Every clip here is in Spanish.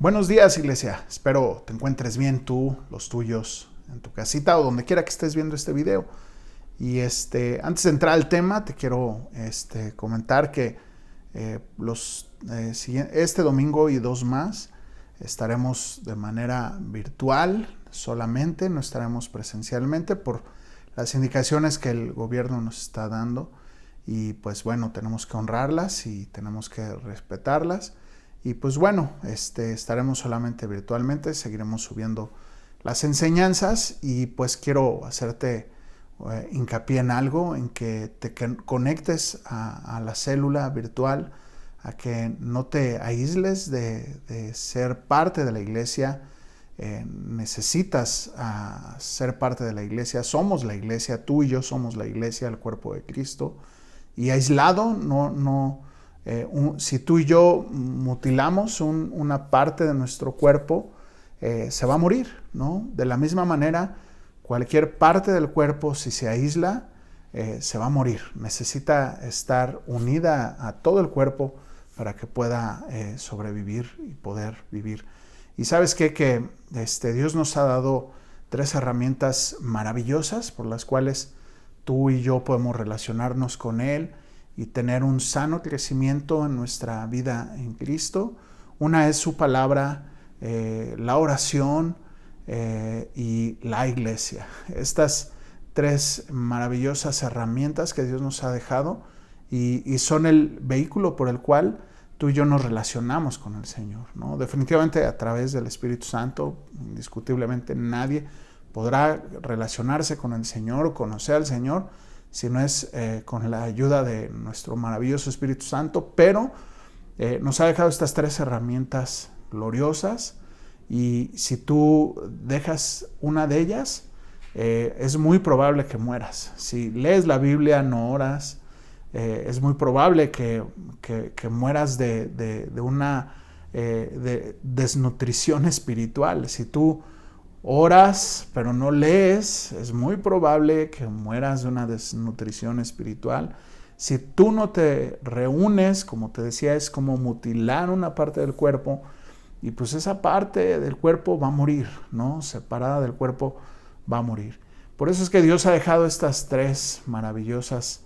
Buenos días, iglesia. Espero te encuentres bien tú, los tuyos, en tu casita o donde quiera que estés viendo este video. Y antes de entrar al tema, te quiero comentar que este domingo y 2 más estaremos de manera virtual solamente, no estaremos presencialmente por las indicaciones que el gobierno nos está dando. Y pues bueno, tenemos que honrarlas y tenemos que respetarlas. Y pues bueno, estaremos solamente virtualmente, seguiremos subiendo las enseñanzas y pues quiero hacerte hincapié en algo, en que te conectes a la célula virtual, a que no te aísles de ser parte de la iglesia. Necesitas ser parte de la iglesia, somos la iglesia, tú y yo somos la iglesia, el cuerpo de Cristo, y aislado si tú y yo mutilamos una parte de nuestro cuerpo, se va a morir, ¿no? De la misma manera, cualquier parte del cuerpo, si se aísla, se va a morir. Necesita estar unida a todo el cuerpo para que pueda sobrevivir y poder vivir. Y sabes qué? Que Dios nos ha dado 3 herramientas maravillosas por las cuales tú y yo podemos relacionarnos con Él y tener un sano crecimiento en nuestra vida en Cristo. Una es su palabra, la oración y la iglesia. Estas 3 maravillosas herramientas que Dios nos ha dejado y son el vehículo por el cual tú y yo nos relacionamos con el Señor, ¿no? Definitivamente a través del Espíritu Santo, indiscutiblemente nadie podrá relacionarse con el Señor o conocer al Señor si no es con la ayuda de nuestro maravilloso Espíritu Santo, pero nos ha dejado estas 3 herramientas gloriosas, y si tú dejas una de ellas, es muy probable que mueras. Si lees la Biblia, no oras, es muy probable que mueras de una desnutrición espiritual. Si tú oras pero no lees, es muy probable que mueras de una desnutrición espiritual. Si tú no te reúnes, como te decía, es como mutilar una parte del cuerpo, y pues esa parte del cuerpo va a morir, ¿no? Separada del cuerpo va a morir. Por eso es que Dios ha dejado estas 3 maravillosas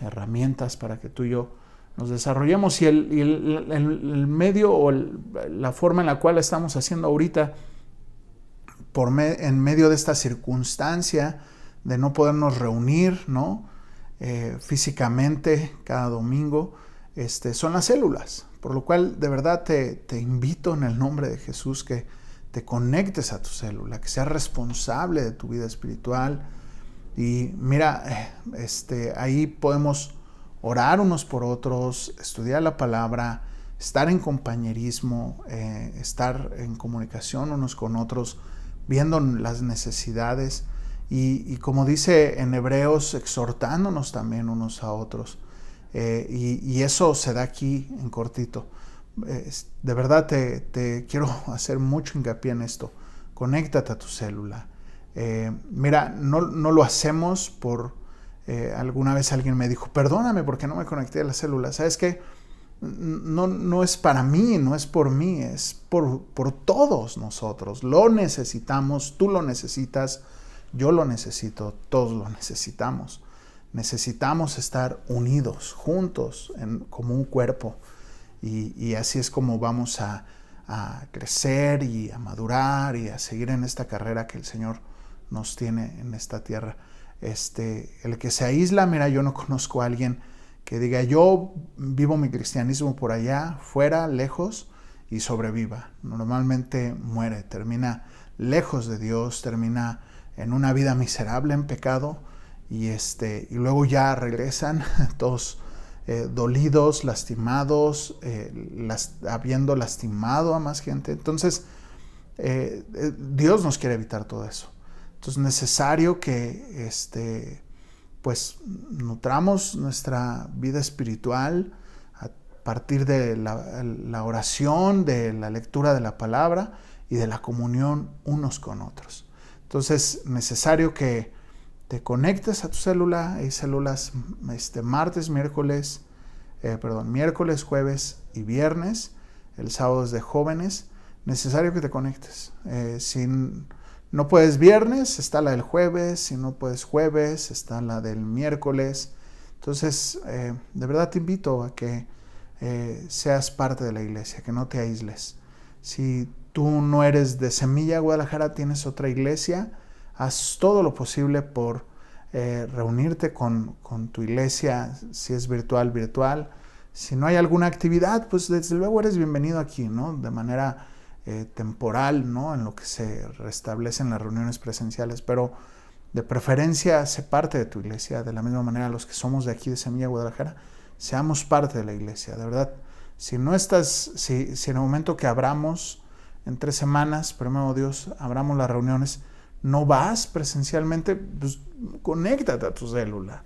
herramientas para que tú y yo nos desarrollemos. Y el medio o la forma en la cual estamos haciendo ahorita, en medio de esta circunstancia de no podernos reunir, ¿no? Físicamente cada domingo, son las células. Por lo cual, de verdad, te invito en el nombre de Jesús que te conectes a tu célula, que seas responsable de tu vida espiritual. Y mira, ahí podemos orar unos por otros, estudiar la palabra, estar en compañerismo, estar en comunicación unos con otros, viendo las necesidades y como dice en Hebreos, exhortándonos también unos a otros. Y eso se da aquí en cortito. De verdad te quiero hacer mucho hincapié en esto. Conéctate a tu célula. Mira, no lo hacemos por... alguna vez alguien me dijo, perdóname porque no me conecté a la célula. ¿Sabes qué? No es para mí, no es por mí, es por todos nosotros. Lo necesitamos, tú lo necesitas, yo lo necesito, todos lo necesitamos. Necesitamos estar unidos, juntos, como un cuerpo. Y así es como vamos a crecer y a madurar y a seguir en esta carrera que el Señor nos tiene en esta tierra. El que se aísla, mira, yo no conozco a alguien que diga, yo vivo mi cristianismo por allá, fuera, lejos, y sobreviva. Normalmente muere, termina lejos de Dios, termina en una vida miserable en pecado, y luego ya regresan todos dolidos, lastimados, habiendo lastimado a más gente. Entonces, Dios nos quiere evitar todo eso. Entonces es necesario que pues nutramos nuestra vida espiritual a partir de la oración, de la lectura de la palabra y de la comunión unos con otros. Entonces, necesario que te conectes a tu célula. Hay células miércoles, jueves y viernes. el sábado es de jóvenes, necesario que te conectes. Si no puedes viernes, está la del jueves. Si no puedes jueves, está la del miércoles. Entonces, de verdad te invito a que seas parte de la iglesia, que no te aísles. Si tú no eres de Semilla Guadalajara, tienes otra iglesia, haz todo lo posible por reunirte con tu iglesia, si es virtual, virtual. Si no hay alguna actividad, pues desde luego eres bienvenido aquí, ¿no? De manera temporal, ¿no? En lo que se restablecen las reuniones presenciales, pero de preferencia sé parte de tu iglesia. De la misma manera, los que somos de aquí de Semilla Guadalajara, seamos parte de la iglesia. De verdad, si en el momento que abramos en 3 semanas, primero Dios, abramos las reuniones, no vas presencialmente, pues conéctate a tu célula.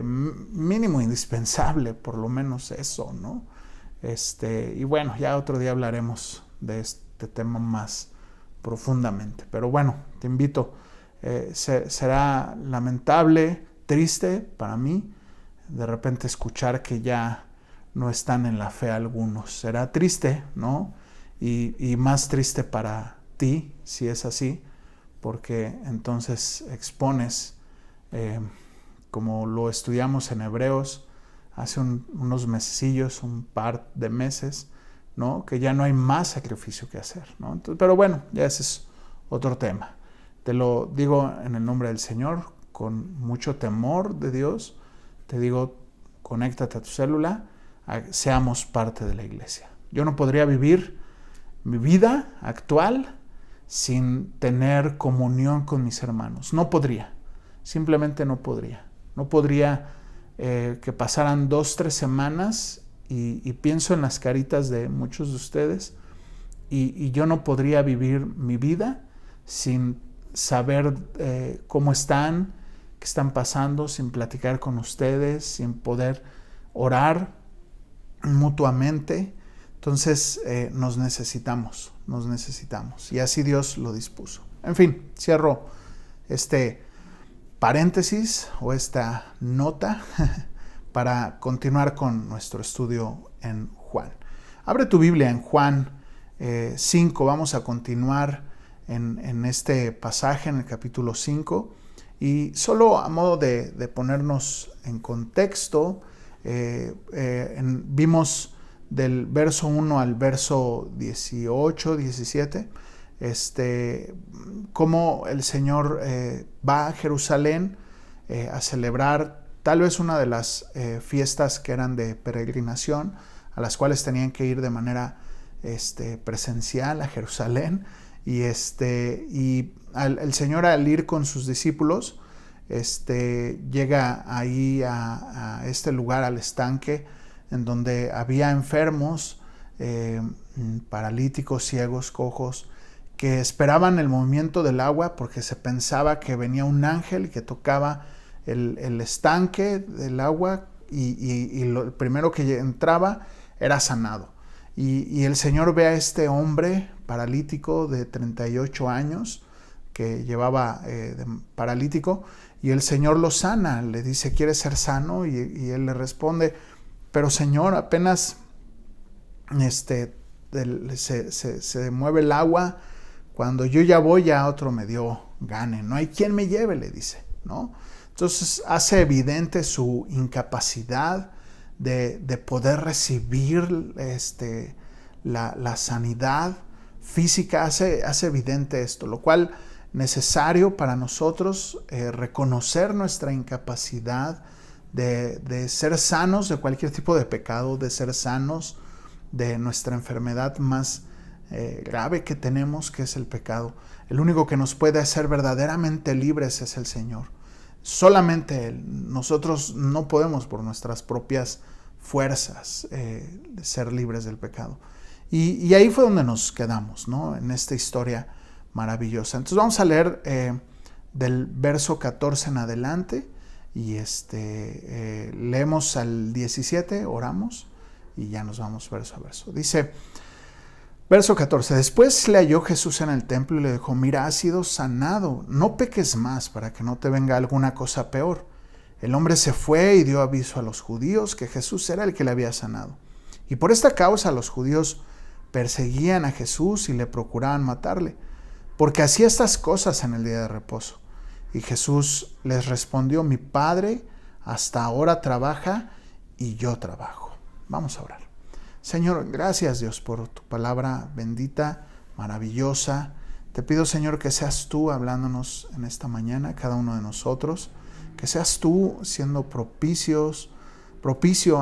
Mínimo indispensable, por lo menos eso, ¿no? Y bueno, ya otro día hablaremos de este tema más profundamente. Pero bueno, te invito. Será lamentable, triste para mí, de repente escuchar que ya no están en la fe algunos. Será triste, ¿no? Y más triste para ti, si es así, porque entonces expones, como lo estudiamos en Hebreos hace unos mesecillos, un par de meses, ¿no? Que ya no hay más sacrificio que hacer, ¿no? Entonces, pero bueno, ya ese es otro tema. Te lo digo en el nombre del Señor, con mucho temor de Dios. Te digo, conéctate a tu célula, seamos parte de la iglesia. Yo no podría vivir mi vida actual sin tener comunión con mis hermanos. No podría, simplemente no podría. No podría que pasaran 2, 3 semanas y pienso en las caritas de muchos de ustedes y yo no podría vivir mi vida sin saber cómo están, qué están pasando, sin platicar con ustedes, sin poder orar mutuamente. Entonces nos necesitamos. Y así Dios lo dispuso. En fin, cierro este paréntesis o esta nota para continuar con nuestro estudio en Juan. Abre tu Biblia en Juan 5. Vamos a continuar en este pasaje, en el capítulo 5. Y solo a modo de ponernos en contexto, vimos del verso 1 al verso 18, 17, cómo el Señor va a Jerusalén a celebrar tal vez una de las fiestas que eran de peregrinación, a las cuales tenían que ir de manera presencial a Jerusalén. Y el Señor, al ir con sus discípulos, llega ahí a este lugar, al estanque, en donde había enfermos, paralíticos, ciegos, cojos, que esperaban el movimiento del agua porque se pensaba que venía un ángel que tocaba el estanque del agua y lo primero que entraba era sanado. Y el Señor ve a este hombre paralítico de 38 años que llevaba paralítico, y el Señor lo sana. Le dice, ¿quieres ser sano? Y él le responde, pero Señor, apenas se mueve el agua, cuando yo ya voy, ya otro me dio gane. No hay quien me lleve, le dice, ¿no? Entonces hace evidente su incapacidad de poder recibir la sanidad física. Hace evidente esto, lo cual necesario para nosotros reconocer nuestra incapacidad de ser sanos de cualquier tipo de pecado, de ser sanos de nuestra enfermedad más grave que tenemos, que es el pecado. El único que nos puede hacer verdaderamente libres es el Señor. Solamente Él. Nosotros no podemos por nuestras propias fuerzas ser libres del pecado. Y ahí fue donde nos quedamos, ¿no? En esta historia maravillosa. Entonces vamos a leer del verso 14 en adelante y leemos al 17, oramos y ya nos vamos verso a verso. Dice, verso 14, después le halló Jesús en el templo y le dijo, mira, has sido sanado, no peques más para que no te venga alguna cosa peor. El hombre se fue y dio aviso a los judíos que Jesús era el que le había sanado. Y por esta causa los judíos perseguían a Jesús y le procuraban matarle, porque hacía estas cosas en el día de reposo. Y Jesús les respondió: mi Padre hasta ahora trabaja y yo trabajo. Vamos a orar. Señor, gracias Dios por tu palabra bendita, maravillosa. Te pido, Señor, que seas tú hablándonos en esta mañana, cada uno de nosotros, que seas tú siendo propicio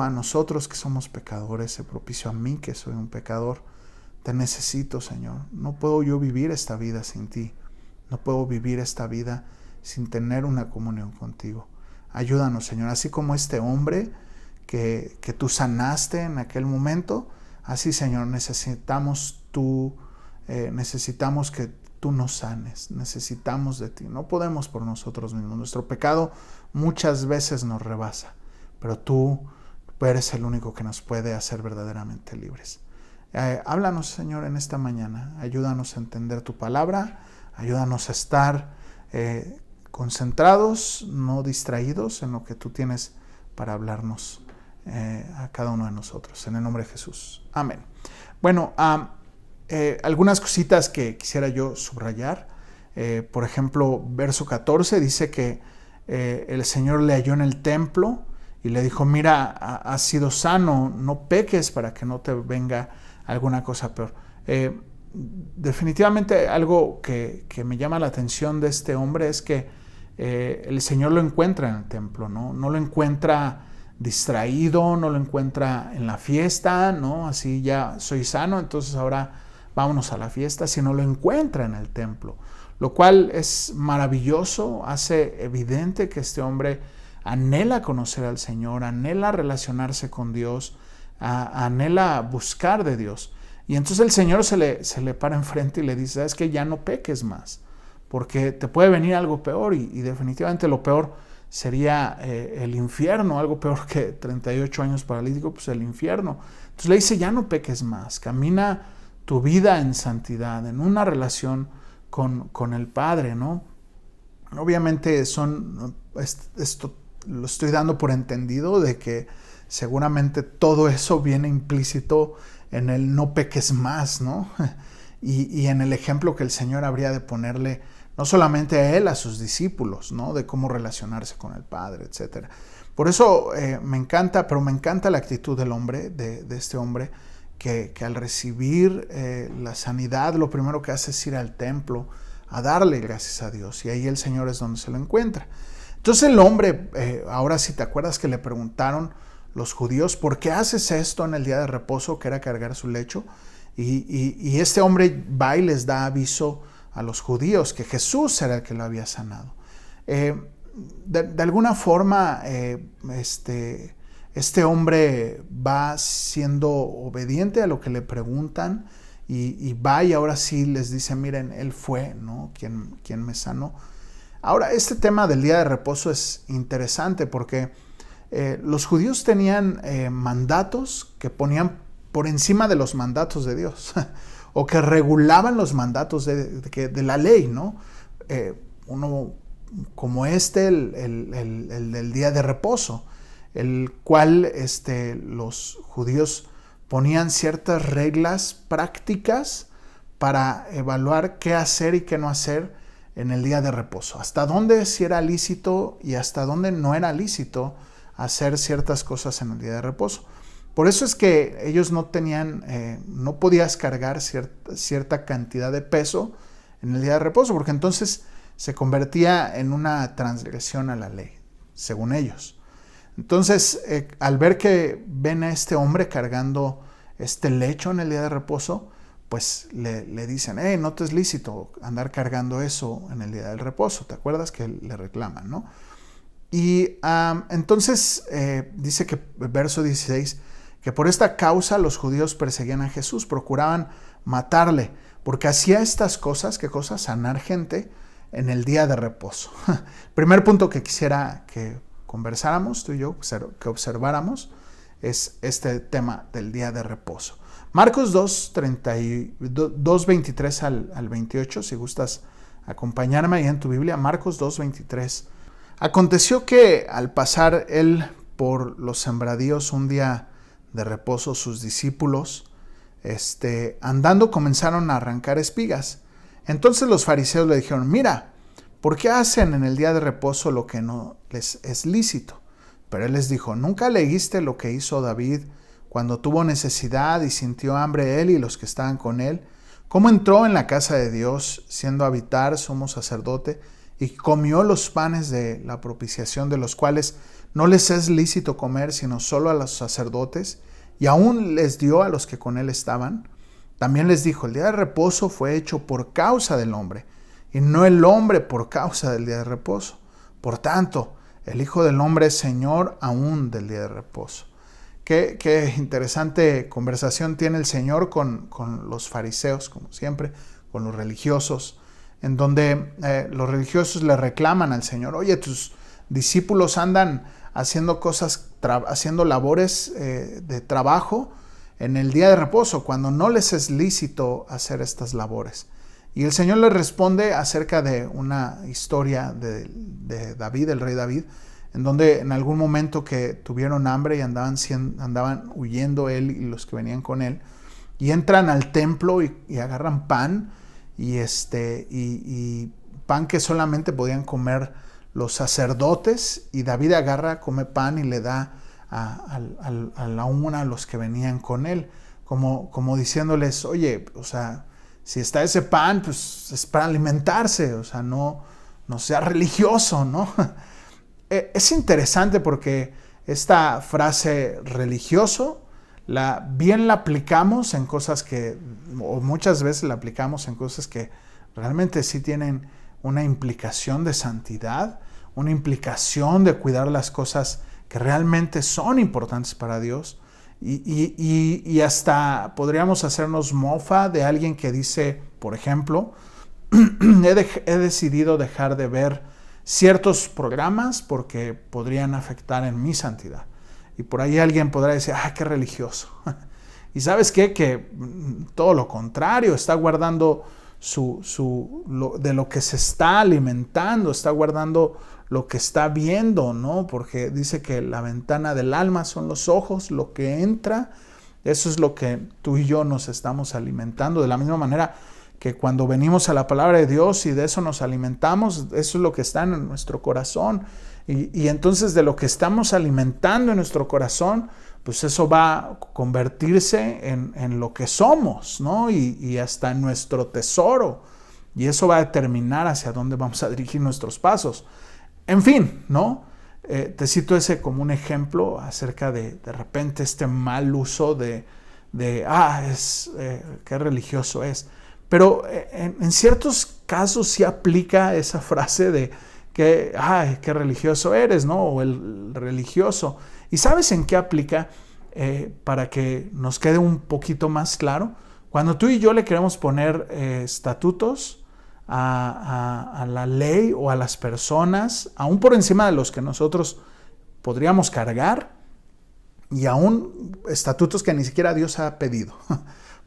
a nosotros que somos pecadores, propicio a mí que soy un pecador. Te necesito, Señor. No puedo yo vivir esta vida sin ti. No puedo vivir esta vida sin tener una comunión contigo. Ayúdanos, Señor, así como este hombre que tú sanaste en aquel momento, así, Señor, necesitamos que tú nos sanes, necesitamos de ti, no podemos por nosotros mismos, nuestro pecado muchas veces nos rebasa, pero tú eres el único que nos puede hacer verdaderamente libres. Háblanos, Señor, en esta mañana, ayúdanos a entender tu palabra, ayúdanos a estar concentrados, no distraídos en lo que tú tienes para hablarnos a cada uno de nosotros, en el nombre de Jesús, amén. Bueno, algunas cositas que quisiera yo subrayar. Por ejemplo, verso 14 dice que el Señor le halló en el templo y le dijo: mira, has sido sano, no peques para que no te venga alguna cosa peor. Definitivamente algo que me llama la atención de este hombre es que el Señor lo encuentra en el templo, ¿no? No lo encuentra distraído, no lo encuentra en la fiesta, ¿no? Así ya soy sano, entonces ahora vámonos a la fiesta, sino lo encuentra en el templo, lo cual es maravilloso, hace evidente que este hombre anhela conocer al Señor, anhela relacionarse con Dios, anhela buscar de Dios. Y entonces el Señor se le para enfrente y le dice: es que ya no peques más, porque te puede venir algo peor, y definitivamente lo peor sería el infierno, algo peor que 38 años paralítico, pues el infierno. Entonces le dice: ya no peques más, camina tu vida en santidad, en una relación con el Padre, ¿no? Obviamente esto lo estoy dando por entendido de que seguramente todo eso viene implícito en el no peques más, ¿no? Y en el ejemplo que el Señor habría de ponerle no solamente a él, a sus discípulos, ¿no? De cómo relacionarse con el Padre, etc. Por eso me encanta la actitud del hombre, de este hombre, que al recibir la sanidad, lo primero que hace es ir al templo a darle gracias a Dios, y ahí el Señor es donde se lo encuentra. Entonces el hombre, ahora si te acuerdas que le preguntaron los judíos: ¿por qué haces esto en el día de reposo, que era cargar su lecho? Y este hombre va y les da aviso a los judíos que Jesús era el que lo había sanado. De alguna forma, este hombre va siendo obediente a lo que le preguntan, y va y ahora sí les dice: miren, él fue, ¿no?, quien me sanó. Ahora, este tema del día de reposo es interesante porque los judíos tenían mandatos que ponían por encima de los mandatos de Dios o que regulaban los mandatos de la ley, ¿no? Uno como el del día de reposo, el cual los judíos ponían ciertas reglas prácticas para evaluar qué hacer y qué no hacer en el día de reposo. Hasta dónde sí era lícito y hasta dónde no era lícito hacer ciertas cosas en el día de reposo. Por eso es que ellos no podías cargar cierta cantidad de peso en el día de reposo, porque entonces se convertía en una transgresión a la ley, según ellos. Entonces, al ver que ven a este hombre cargando este lecho en el día de reposo, pues le dicen: no te es lícito andar cargando eso en el día del reposo. ¿Te acuerdas que le reclaman, no? Y entonces dice que, verso 16, que por esta causa los judíos perseguían a Jesús, procuraban matarle, porque hacía estas cosas, ¿qué cosas? Sanar gente en el día de reposo. Primer punto que quisiera que conversáramos tú y yo, que observáramos, es este tema del día de reposo. Marcos 2:23 al 28, si gustas acompañarme ahí en tu Biblia, Marcos 2:23. Aconteció que al pasar él por los sembradíos un día de reposo, sus discípulos, andando comenzaron a arrancar espigas. Entonces los fariseos le dijeron: mira, ¿por qué hacen en el día de reposo lo que no les es lícito? Pero él les dijo: ¿nunca leíste lo que hizo David cuando tuvo necesidad y sintió hambre él y los que estaban con él? ¿Cómo entró en la casa de Dios, siendo Abiatar sumo sacerdote, y comió los panes de la propiciación, de los cuales no les es lícito comer, sino solo a los sacerdotes, y aún les dio a los que con él estaban? También les dijo: el día de reposo fue hecho por causa del hombre, y no el hombre por causa del día de reposo. Por tanto, el Hijo del Hombre es Señor aún del día de reposo. Qué interesante conversación tiene el Señor con los fariseos, como siempre, con los religiosos, en donde los religiosos le reclaman al Señor: oye, tus discípulos andan haciendo cosas, haciendo labores de trabajo en el día de reposo, cuando no les es lícito hacer estas labores. Y el Señor les responde acerca de una historia de David, el rey David, en donde en algún momento que tuvieron hambre y andaban huyendo él y los que venían con él, y entran al templo y agarran pan, y pan que solamente podían comer los sacerdotes, y David agarra, come pan y le da a los que venían con él, como diciéndoles: oye, o sea, si está ese pan, pues es para alimentarse, o sea, no sea religioso, ¿no? Es interesante porque esta frase religioso, bien la aplicamos en cosas o muchas veces la aplicamos en cosas que realmente sí tienen una implicación de santidad, una implicación de cuidar las cosas que realmente son importantes para Dios. Y hasta podríamos hacernos mofa de alguien que dice, por ejemplo, he decidido dejar de ver ciertos programas porque podrían afectar en mi santidad. Y por ahí alguien podrá decir: qué religioso. Y ¿sabes qué? Que todo lo contrario, está guardando de lo que se está alimentando, está guardando lo que está viendo, ¿no? Porque dice que la ventana del alma son los ojos, lo que entra, eso es lo que tú y yo nos estamos alimentando. De la misma manera que cuando venimos a la palabra de Dios y de eso nos alimentamos, eso es lo que está en nuestro corazón. Y entonces de lo que estamos alimentando en nuestro corazón, pues eso va a convertirse en lo que somos, ¿no? Y hasta en nuestro tesoro. Y eso va a determinar hacia dónde vamos a dirigir nuestros pasos. En fin, ¿no? Te cito ese como un ejemplo acerca de repente este mal uso de qué religioso es. Pero en ciertos casos sí aplica esa frase de que, qué religioso eres, ¿no? O el religioso. ¿Y sabes en qué aplica? Para que nos quede un poquito más claro. Cuando tú y yo le queremos poner estatutos a la ley o a las personas, aún por encima de los que nosotros podríamos cargar, y aún estatutos que ni siquiera Dios ha pedido.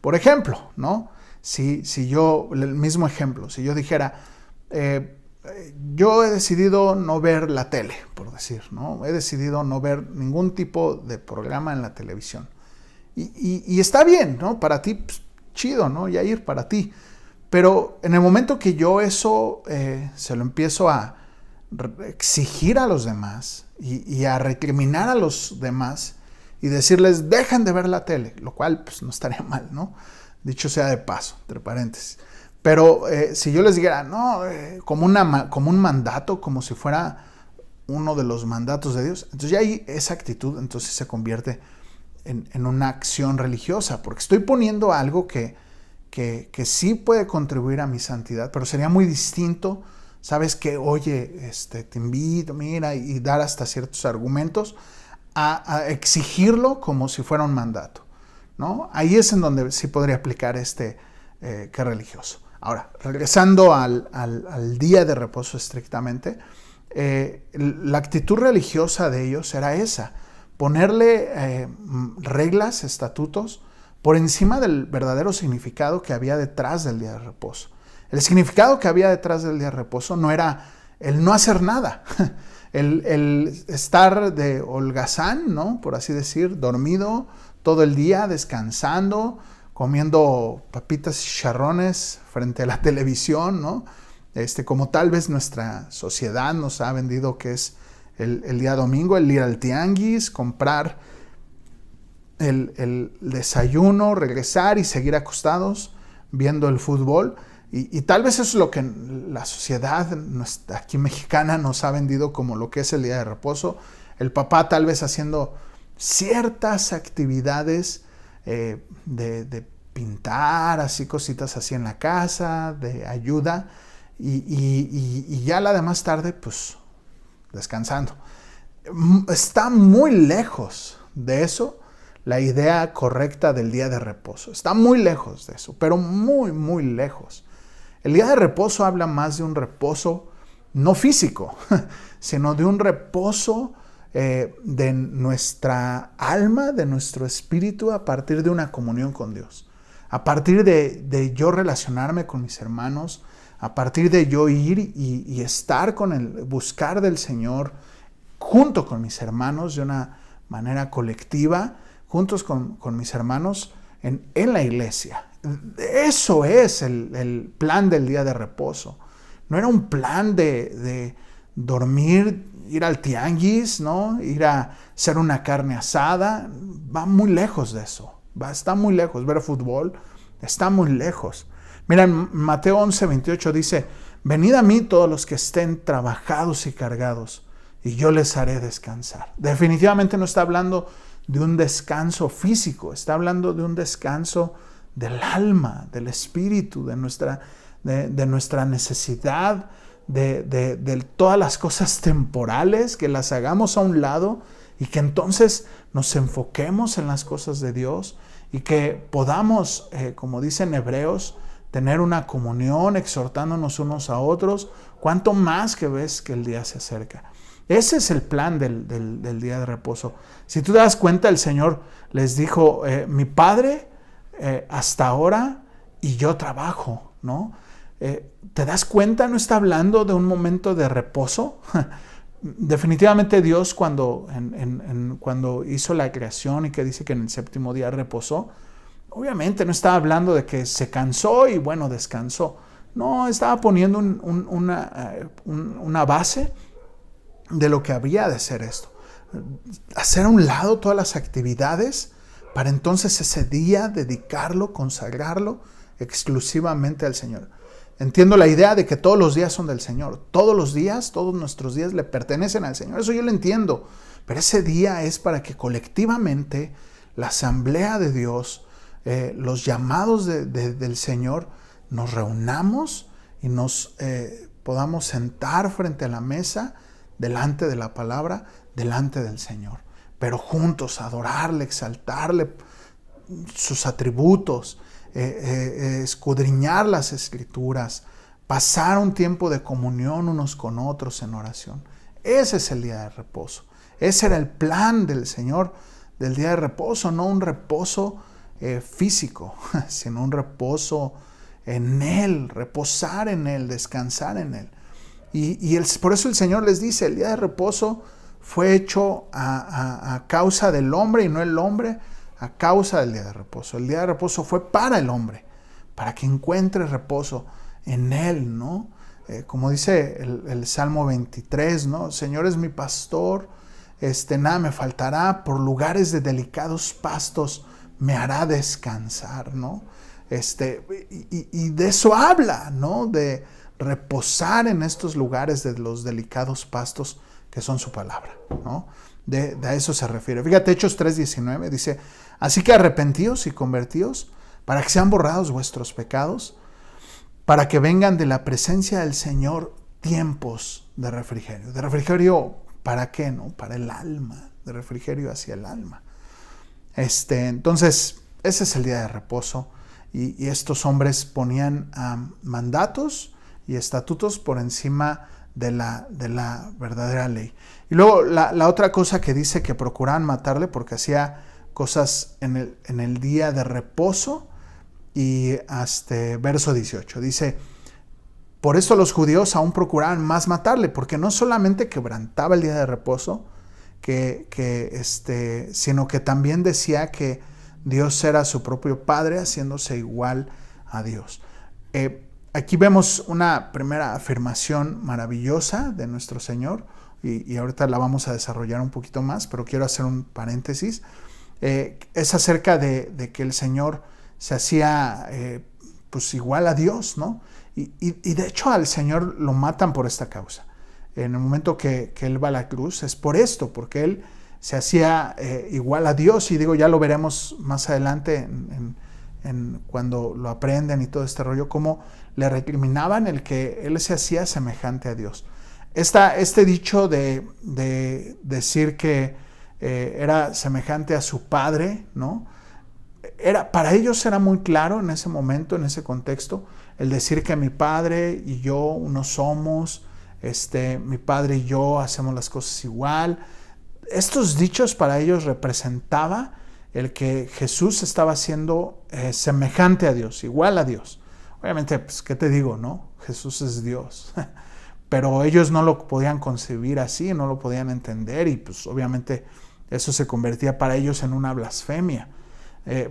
Por ejemplo, ¿no? Si yo, el mismo ejemplo, si yo dijera, yo he decidido no ver la tele, por decir, ¿no? He decidido no ver ningún tipo de programa en la televisión. Y está bien, ¿no? Para ti, pues, chido, ¿no? Yair, para ti. Pero en el momento que yo eso se lo empiezo a exigir a los demás y a recriminar a los demás y decirles: dejan de ver la tele, lo cual pues no estaría mal, ¿no? Dicho sea de paso, entre paréntesis. Pero si yo les dijera, no, como un mandato, como si fuera uno de los mandatos de Dios, entonces ya ahí esa actitud entonces se convierte en una acción religiosa, porque estoy poniendo algo que sí puede contribuir a mi santidad, pero sería muy distinto, ¿sabes qué? Oye, te invito, mira, y dar hasta ciertos argumentos, a exigirlo como si fuera un mandato, ¿no? Ahí es en donde sí podría aplicar qué religioso. Ahora, regresando al día de reposo estrictamente, la actitud religiosa de ellos era esa: ponerle reglas, estatutos, por encima del verdadero significado que había detrás del día de reposo. El significado que había detrás del día de reposo no era el no hacer nada, el estar de holgazán, ¿no? Por así decir, dormido todo el día, descansando, comiendo papitas y chicharrones frente a la televisión, ¿no? Como tal vez nuestra sociedad nos ha vendido que es el día domingo, el ir al tianguis, comprar el desayuno, regresar y seguir acostados viendo el fútbol. Y tal vez eso es lo que la sociedad aquí mexicana nos ha vendido como lo que es el día de reposo. El papá tal vez haciendo ciertas actividades de pintar, así cositas así en la casa, de ayuda, y ya la demás tarde, pues, descansando. Está muy lejos de eso la idea correcta del día de reposo. Está muy lejos de eso, pero muy, muy lejos. El día de reposo habla más de un reposo no físico, sino de un reposo de nuestra alma, de nuestro espíritu, a partir de una comunión con Dios. A partir de yo relacionarme con mis hermanos, a partir de yo ir y estar buscar del Señor junto con mis hermanos de una manera colectiva, juntos con mis hermanos en la iglesia. Eso es el plan del día de reposo. No era un plan de dormir, ir al tianguis, ¿no? Ir a hacer una carne asada. Va muy lejos de eso. Está muy lejos. Ver fútbol está muy lejos. Mira, en Mateo 11:28 dice: venid a mí todos los que estén trabajados y cargados, y yo les haré descansar. Definitivamente no está hablando de un descanso físico, está hablando de un descanso del alma, del espíritu, de nuestra necesidad de todas las cosas temporales, que las hagamos a un lado y que entonces nos enfoquemos en las cosas de Dios y que podamos, como dicen Hebreos, tener una comunión exhortándonos unos a otros, cuanto más que ves que el día se acerca. Ese es el plan del día de reposo. Si tú te das cuenta, el Señor les dijo: mi Padre hasta ahora y yo trabajo, ¿no? ¿Te das cuenta? No está hablando de un momento de reposo. Definitivamente Dios cuando hizo la creación y que dice que en el séptimo día reposó, obviamente no estaba hablando de que se cansó y bueno, descansó. No, estaba poniendo una base de lo que habría de ser esto. Hacer a un lado todas las actividades para entonces ese día dedicarlo, consagrarlo exclusivamente al Señor. Entiendo la idea de que todos los días son del Señor. Todos los días, todos nuestros días le pertenecen al Señor. Eso yo lo entiendo. Pero ese día es para que colectivamente la asamblea de Dios, los llamados del Señor, nos reunamos y nos podamos sentar frente a la mesa, delante de la palabra, delante del Señor. Pero juntos adorarle, exaltarle, sus atributos, escudriñar las Escrituras, pasar un tiempo de comunión unos con otros en oración. Ese es el día de reposo. Ese era el plan del Señor del día de reposo, no un reposo físico, sino un reposo en Él, reposar en Él, descansar en Él. Por eso el Señor les dice: el día de reposo fue hecho a causa del hombre y no el hombre a causa del día de reposo. El día de reposo fue para el hombre, para que encuentre reposo en Él, ¿no? Como dice el Salmo 23, ¿no? Señor es mi pastor, nada me faltará, por lugares de delicados pastos me hará descansar, ¿no? Y de eso habla, ¿no? De reposar en estos lugares de los delicados pastos que son su palabra, ¿no? A eso se refiere. Fíjate, Hechos 3:19 dice: así que arrepentíos y convertíos para que sean borrados vuestros pecados, para que vengan de la presencia del Señor tiempos de refrigerio. ¿De refrigerio para qué? ¿No? Para el alma, de refrigerio hacia el alma. Entonces, ese es el día de reposo. Y estos hombres ponían mandatos y estatutos por encima de la verdadera ley. Y luego la otra cosa que dice, que procuraban matarle porque hacía cosas en el día de reposo. Y verso 18 dice: Por esto los judíos aún procuraban más matarle, porque no solamente quebrantaba el día de reposo, sino que también decía que Dios era su propio Padre, haciéndose igual a Dios. Aquí vemos una primera afirmación maravillosa de nuestro Señor, y ahorita la vamos a desarrollar un poquito más, pero quiero hacer un paréntesis. Es acerca de que el Señor se hacía pues igual a Dios, ¿no? Y de hecho al Señor lo matan por esta causa. En el momento que Él va a la cruz es por esto, porque Él se hacía igual a Dios, y digo, ya lo veremos más adelante cuando lo aprenden y todo este rollo, cómo le recriminaban el que Él se hacía semejante a Dios. Este dicho de decir que era semejante a su Padre, ¿no? Para ellos era muy claro en ese momento, en ese contexto, el decir que mi Padre y yo uno somos, mi Padre y yo hacemos las cosas igual. Estos dichos para ellos representaba el que Jesús estaba siendo semejante a Dios, igual a Dios. Obviamente, pues, ¿qué te digo, no? Jesús es Dios. Pero ellos no lo podían concebir así, no lo podían entender, y pues obviamente eso se convertía para ellos en una blasfemia.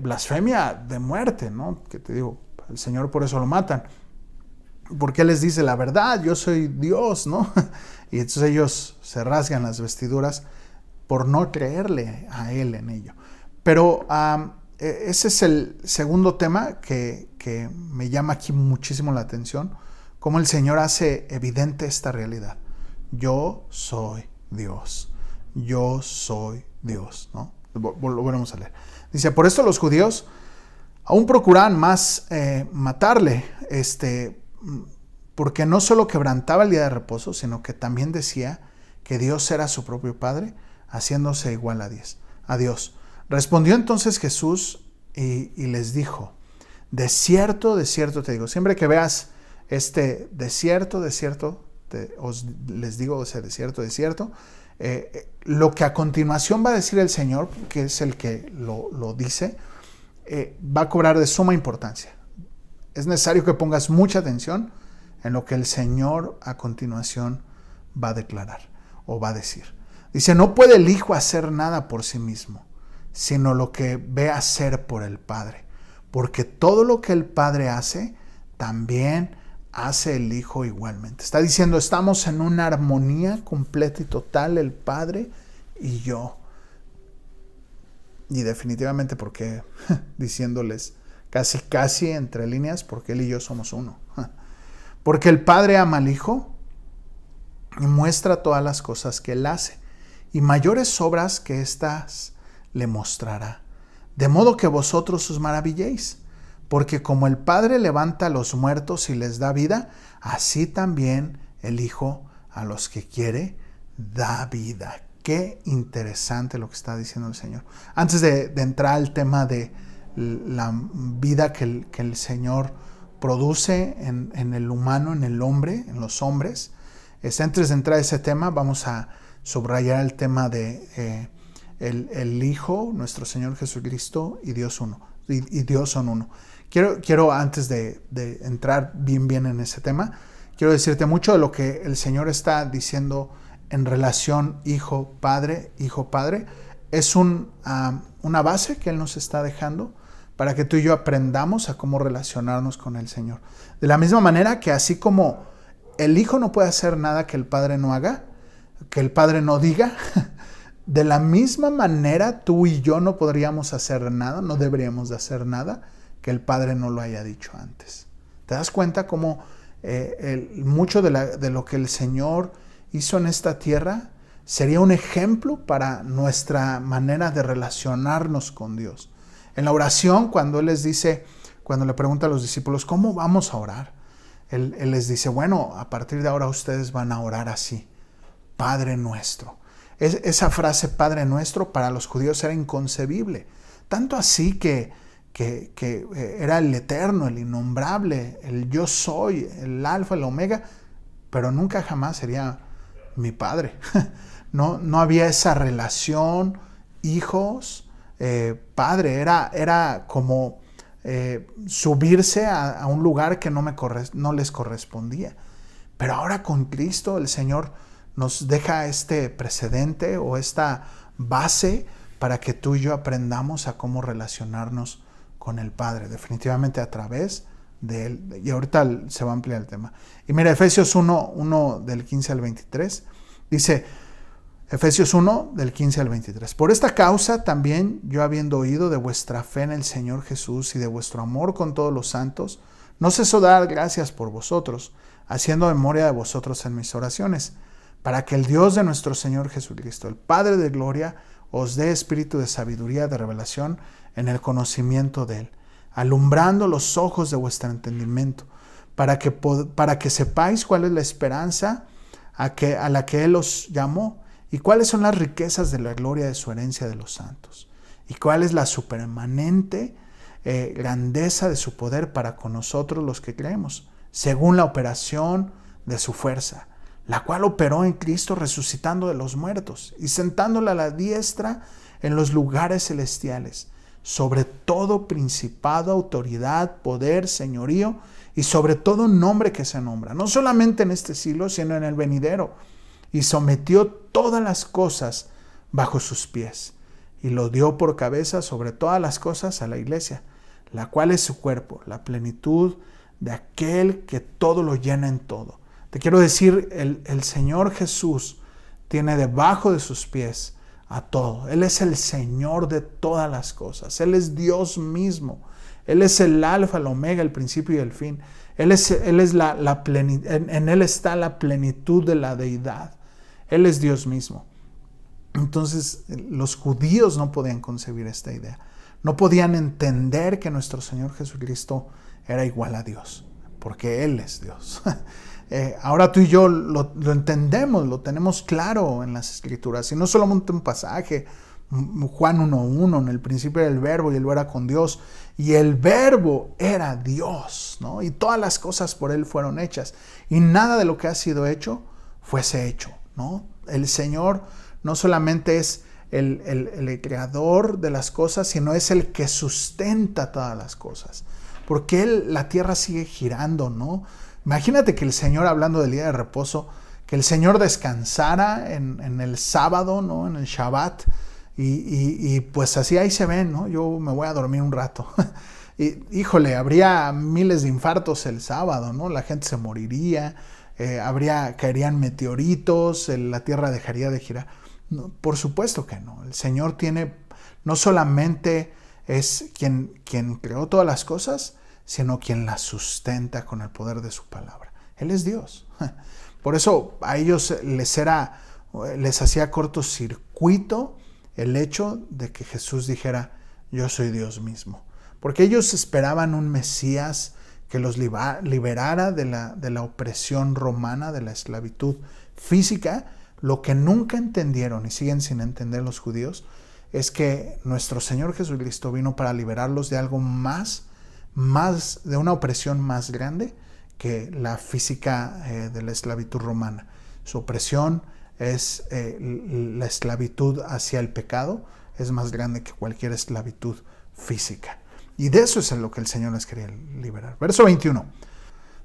Blasfemia de muerte, ¿no? Que te digo, el Señor por eso lo matan. Porque Él les dice la verdad, yo soy Dios, ¿no? Y entonces ellos se rasgan las vestiduras por no creerle a Él en ello. Pero ese es el segundo tema que me llama aquí muchísimo la atención, cómo el Señor hace evidente esta realidad. Yo soy Dios. Yo soy Dios, ¿no? Lo volvemos a leer. Dice, por esto los judíos aún procuraban más matarle, porque no solo quebrantaba el día de reposo, sino que también decía que Dios era su propio Padre, haciéndose igual a Dios. Respondió entonces Jesús y les dijo, de cierto te digo, siempre que veas de cierto, les digo, o sea, de cierto, lo que a continuación va a decir el Señor, que es el que lo dice, va a cobrar de suma importancia. Es necesario que pongas mucha atención en lo que el Señor a continuación va a declarar o va a decir. Dice, no puede el Hijo hacer nada por sí mismo, sino lo que ve hacer por el Padre. Porque todo lo que el Padre hace, también hace el Hijo igualmente. Está diciendo, estamos en una armonía completa y total, el Padre y yo. Y definitivamente porque, diciéndoles casi entre líneas, porque Él y yo somos uno. Porque el Padre ama al Hijo y muestra todas las cosas que Él hace, y mayores obras que éstas le mostrará, de modo que vosotros os maravilléis, porque como el Padre levanta a los muertos y les da vida, así también el Hijo a los que quiere da vida. Qué interesante lo que está diciendo el Señor. Antes de entrar al tema de la vida que el Señor produce en el humano, en el hombre, en los hombres, antes de entrar a ese tema, vamos a subrayar el tema de el Hijo, nuestro Señor Jesucristo, y Dios uno. Y Dios son uno. Quiero antes de entrar bien en ese tema, quiero decirte mucho de lo que el Señor está diciendo en relación Hijo-Padre. Es una base que Él nos está dejando para que tú y yo aprendamos a cómo relacionarnos con el Señor. De la misma manera que así como el Hijo no puede hacer nada que el Padre no haga, que el Padre no diga, de la misma manera tú y yo no podríamos hacer nada, no deberíamos de hacer nada que el Padre no lo haya dicho antes. ¿Te das cuenta cómo mucho de lo que el Señor hizo en esta tierra sería un ejemplo para nuestra manera de relacionarnos con Dios? En la oración, cuando Él les dice, cuando le pregunta a los discípulos, ¿cómo vamos a orar? Él les dice, bueno, a partir de ahora ustedes van a orar así, Padre nuestro. Esa frase Padre nuestro para los judíos era inconcebible. Tanto así que era el eterno, el innombrable, el yo soy, el alfa, el omega, pero nunca jamás sería mi Padre. No había esa relación, hijos, Padre. Era como subirse a un lugar que no les correspondía. Pero ahora con Cristo el Señor nos deja este precedente o esta base para que tú y yo aprendamos a cómo relacionarnos con el Padre, definitivamente a través de Él. Y ahorita se va a ampliar el tema. Y mira, Efesios 1 del 15 al 23, dice, Efesios 1 del 15 al 23, por esta causa también yo, habiendo oído de vuestra fe en el Señor Jesús y de vuestro amor con todos los santos, no ceso de dar gracias por vosotros, haciendo memoria de vosotros en mis oraciones, para que el Dios de nuestro Señor Jesucristo, el Padre de gloria, os dé espíritu de sabiduría, de revelación en el conocimiento de Él, alumbrando los ojos de vuestro entendimiento, para que sepáis cuál es la esperanza a la que Él os llamó, y cuáles son las riquezas de la gloria de su herencia de los santos, y cuál es la supermanente grandeza de su poder para con nosotros los que creemos, según la operación de su fuerza, la cual operó en Cristo resucitando de los muertos y sentándole a la diestra en los lugares celestiales, sobre todo principado, autoridad, poder, señorío y sobre todo nombre que se nombra, no solamente en este siglo, sino en el venidero, y sometió todas las cosas bajo sus pies, y lo dio por cabeza sobre todas las cosas a la iglesia, la cual es su cuerpo, la plenitud de aquel que todo lo llena en todo. Te quiero decir, el Señor Jesús tiene debajo de sus pies a todo. Él es el Señor de todas las cosas. Él es Dios mismo. Él es el alfa, el omega, el principio y el fin. Él es la plenitud, en Él está la plenitud de la deidad. Él es Dios mismo. Entonces, los judíos no podían concebir esta idea. No podían entender que nuestro Señor Jesucristo era igual a Dios, porque Él es Dios. Ahora tú y yo lo entendemos, lo tenemos claro en las Escrituras. Y no solamente un pasaje, Juan 1:1, en el principio era el Verbo y el Verbo era con Dios. Y el Verbo era Dios, ¿no? Y todas las cosas por Él fueron hechas. Y nada de lo que ha sido hecho fuese hecho, ¿no? El Señor no solamente es el creador de las cosas, sino es el que sustenta todas las cosas. Porque la tierra sigue girando, ¿no? Imagínate que el Señor, hablando del día de reposo, que el Señor descansara en el sábado, ¿no? En el Shabbat, y pues así ahí se ven, ¿no? Yo me voy a dormir un rato. Y, híjole, habría miles de infartos el sábado, ¿no? La gente se moriría, caerían meteoritos, la tierra dejaría de girar. No, por supuesto que no. El Señor no solamente es quien creó todas las cosas, sino quien las sustenta con el poder de su palabra. Él es Dios. Por eso a ellos les hacía cortocircuito el hecho de que Jesús dijera, yo soy Dios mismo. Porque ellos esperaban un Mesías que los liberara de la opresión romana, de la esclavitud física. Lo que nunca entendieron y siguen sin entender los judíos es que nuestro Señor Jesucristo vino para liberarlos de algo más de una opresión más grande que la física de la esclavitud romana. Su opresión es la esclavitud hacia el pecado, es más grande que cualquier esclavitud física. Y de eso es en lo que el Señor les quería liberar. Verso 21.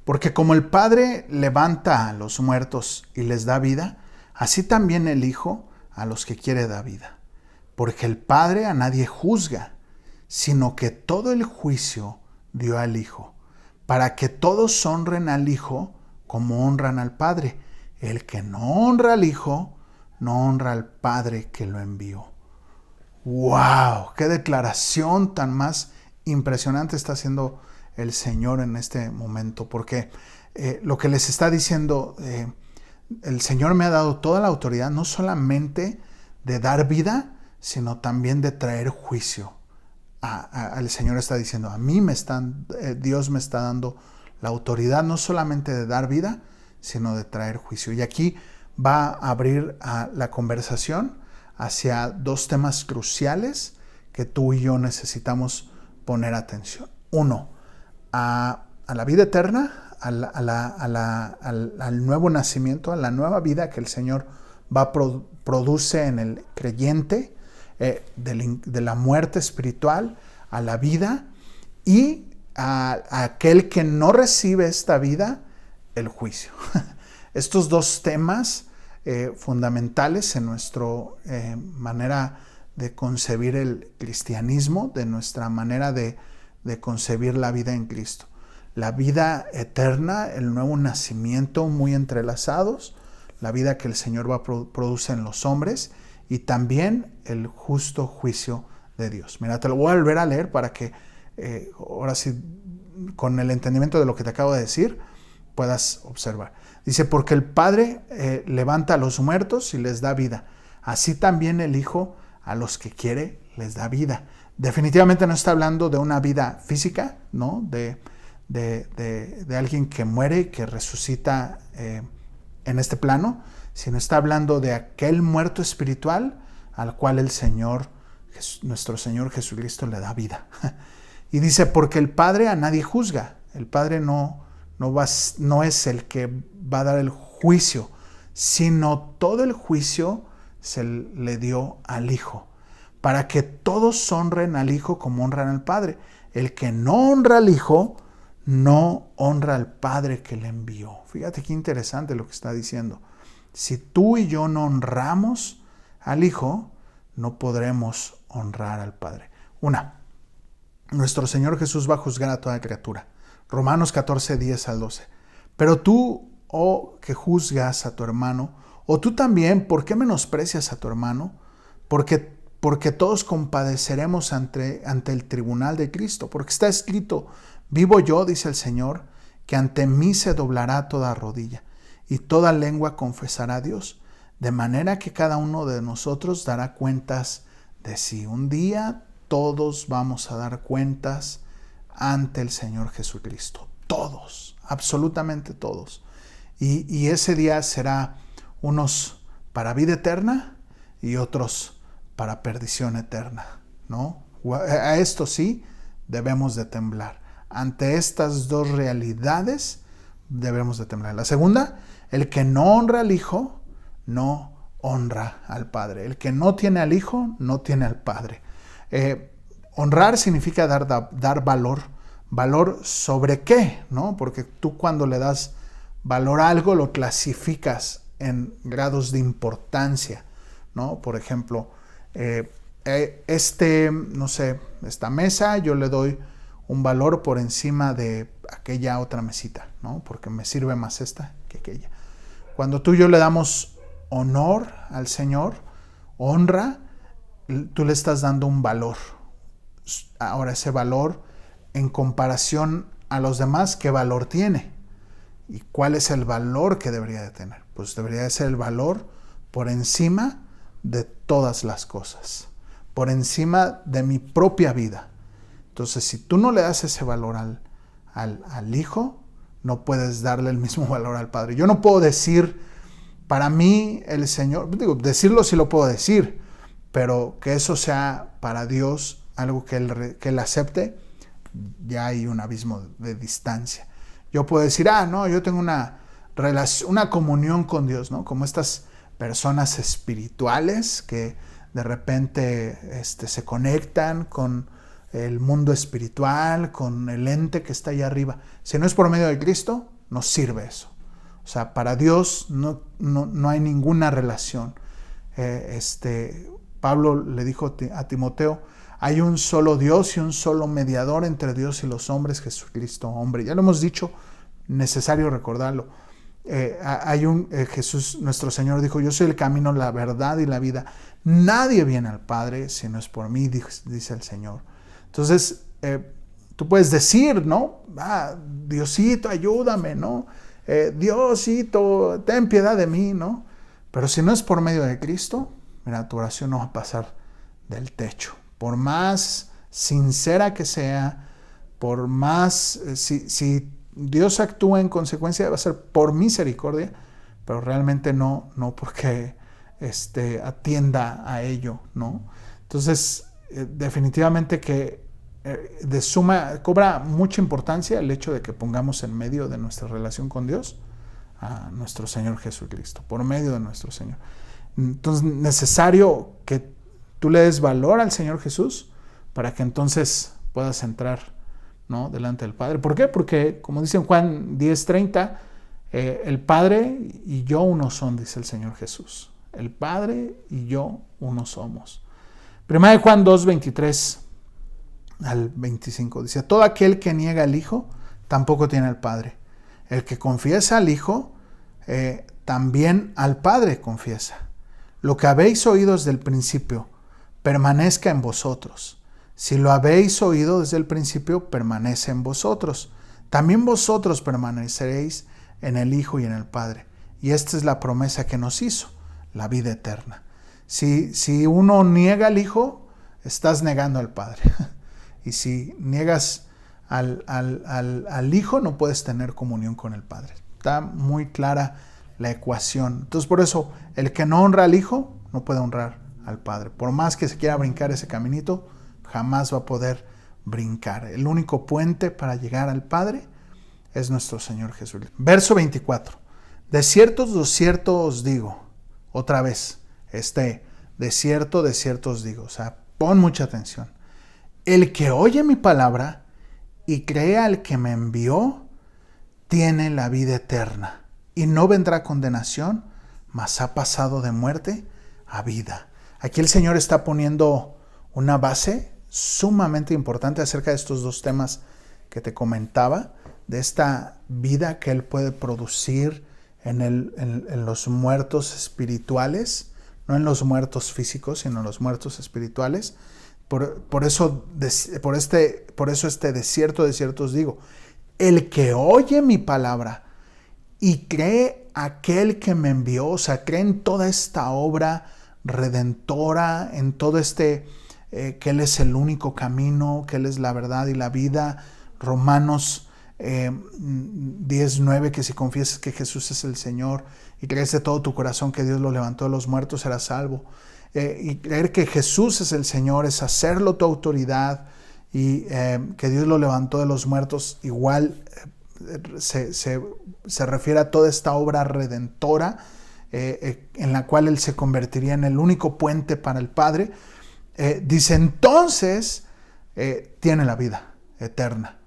Porque como el Padre levanta a los muertos y les da vida, así también el Hijo a los que quiere da vida. Porque el Padre a nadie juzga, sino que todo el juicio dio al Hijo, para que todos honren al Hijo como honran al Padre. El que no honra al Hijo, no honra al Padre que lo envió. ¡Wow! ¡Qué declaración tan más impresionante está haciendo el Señor en este momento! Porque lo que les está diciendo, el Señor me ha dado toda la autoridad, no solamente de dar vida, sino también de traer juicio. El Señor está diciendo, Dios me está dando la autoridad no solamente de dar vida, sino de traer juicio. Y aquí va a abrir la conversación hacia dos temas cruciales que tú y yo necesitamos poner atención. Uno, a la vida eterna, al nuevo nacimiento, a la nueva vida que el Señor produce en el creyente, de la muerte espiritual a la vida, y a aquel que no recibe esta vida, el juicio. Estos dos temas fundamentales en nuestra manera de concebir el cristianismo, de nuestra manera de concebir la vida en Cristo. La vida eterna, el nuevo nacimiento muy entrelazados, la vida que el Señor va a producir en los hombres y también el justo juicio de Dios. Mira, te lo voy a volver a leer para que ahora sí, con el entendimiento de lo que te acabo de decir, puedas observar. Dice, porque el Padre levanta a los muertos y les da vida. Así también el Hijo a los que quiere les da vida. Definitivamente no está hablando de una vida física, ¿no? De alguien que muere y que resucita en este plano, sino está hablando de aquel muerto espiritual al cual el Señor, nuestro Señor Jesucristo, le da vida. Y dice, porque el Padre a nadie juzga. El Padre no es el que va a dar el juicio, sino todo el juicio se le dio al Hijo, para que todos honren al Hijo como honran al Padre. El que no honra al Hijo, no honra al Padre que le envió. Fíjate qué interesante lo que está diciendo. Si tú y yo no honramos al Hijo, no podremos honrar al Padre. Nuestro Señor Jesús va a juzgar a toda criatura. Romanos 14, 10 al 12. Pero tú, que juzgas a tu hermano, o tú también, ¿por qué menosprecias a tu hermano? Porque todos compadeceremos ante el tribunal de Cristo. Porque está escrito, vivo yo, dice el Señor, que ante mí se doblará toda rodilla, y toda lengua confesará a Dios. De manera que cada uno de nosotros dará cuentas de sí. Un día todos vamos a dar cuentas ante el Señor Jesucristo. Todos, absolutamente todos. Y ese día será unos para vida eterna y otros para perdición eterna, ¿no? A esto sí debemos de temblar. Ante estas dos realidades debemos de temblar. La segunda, el que no honra al Hijo, no honra al Padre. El que no tiene al Hijo, no tiene al Padre. Honrar significa dar valor. ¿Valor sobre qué? ¿No? Porque tú cuando le das valor a algo lo clasificas en grados de importancia, ¿no? Por ejemplo, esta mesa yo le doy un valor por encima de aquella otra mesita, ¿no? Porque me sirve más esta que aquella. Cuando tú y yo le damos honor al Señor, honra, tú le estás dando un valor. Ahora ese valor, en comparación a los demás, ¿qué valor tiene? ¿Y cuál es el valor que debería de tener? Pues debería de ser el valor por encima de todas las cosas, por encima de mi propia vida. Entonces, si tú no le das ese valor al Hijo, no puedes darle el mismo valor al Padre. Yo no puedo decir, para mí el Señor, decirlo sí lo puedo decir, pero que eso sea para Dios algo que Él acepte, ya hay un abismo de distancia. Yo puedo decir, no, yo tengo una relación, una comunión con Dios, ¿no? Como estas personas espirituales que de repente se conectan con el mundo espiritual, con el ente que está allá arriba. Si no es por medio de Cristo, no sirve eso. O sea, para Dios no hay ninguna relación. Pablo le dijo a Timoteo, hay un solo Dios y un solo mediador entre Dios y los hombres, Jesucristo, hombre. Ya lo hemos dicho, necesario recordarlo. Jesús, nuestro Señor, dijo, yo soy el camino, la verdad y la vida. Nadie viene al Padre si no es por mí, dice el Señor. Entonces, tú puedes decir, ¿no? Diosito, ayúdame, ¿no? Diosito, ten piedad de mí, ¿no? Pero si no es por medio de Cristo, mira, tu oración no va a pasar del techo. Por más sincera que sea, por más, si Dios actúa en consecuencia, va a ser por misericordia, pero realmente no porque atienda a ello, ¿no? Entonces, definitivamente que cobra mucha importancia el hecho de que pongamos en medio de nuestra relación con Dios a nuestro Señor Jesucristo, por medio de nuestro Señor. Entonces, necesario que tú le des valor al Señor Jesús para que entonces puedas entrar ¿no? Delante del Padre. ¿Por qué? Porque, como dice en Juan 10:30, el Padre y yo uno son, dice el Señor Jesús. El Padre y yo uno somos. Primera de Juan 2:23 al 25 dice: todo aquel que niega al Hijo tampoco tiene al Padre. El que confiesa al Hijo también al Padre confiesa. Lo que habéis oído desde el principio permanezca en vosotros. Si lo habéis oído desde el principio, permanece en vosotros. También vosotros permaneceréis en el Hijo y en el Padre. Y esta es la promesa que nos hizo, la vida eterna. Si uno niega al Hijo, estás negando al Padre. Y si niegas al Hijo, no puedes tener comunión con el Padre. Está muy clara la ecuación. Entonces, por eso, el que no honra al Hijo, no puede honrar al Padre. Por más que se quiera brincar ese caminito, jamás va a poder brincar. El único puente para llegar al Padre es nuestro Señor Jesús. Verso 24. De cierto os digo, otra vez, de cierto os digo. O sea, pon mucha atención. El que oye mi palabra y cree al que me envió, tiene la vida eterna y no vendrá condenación, mas ha pasado de muerte a vida. Aquí el Señor está poniendo una base sumamente importante acerca de estos dos temas que te comentaba, de esta vida que Él puede producir en los muertos espirituales, no en los muertos físicos, sino en los muertos espirituales. Por eso de cierto os digo, el que oye mi palabra y cree aquel que me envió, o sea, cree en toda esta obra redentora, en todo que Él es el único camino, que Él es la verdad y la vida. Romanos 10:9, que si confiesas que Jesús es el Señor y crees de todo tu corazón que Dios lo levantó de los muertos, serás salvo. Y creer que Jesús es el Señor es hacerlo tu autoridad, y que Dios lo levantó de los muertos, igual se refiere a toda esta obra redentora en la cual Él se convertiría en el único puente para el Padre. Dice, entonces tiene la vida eterna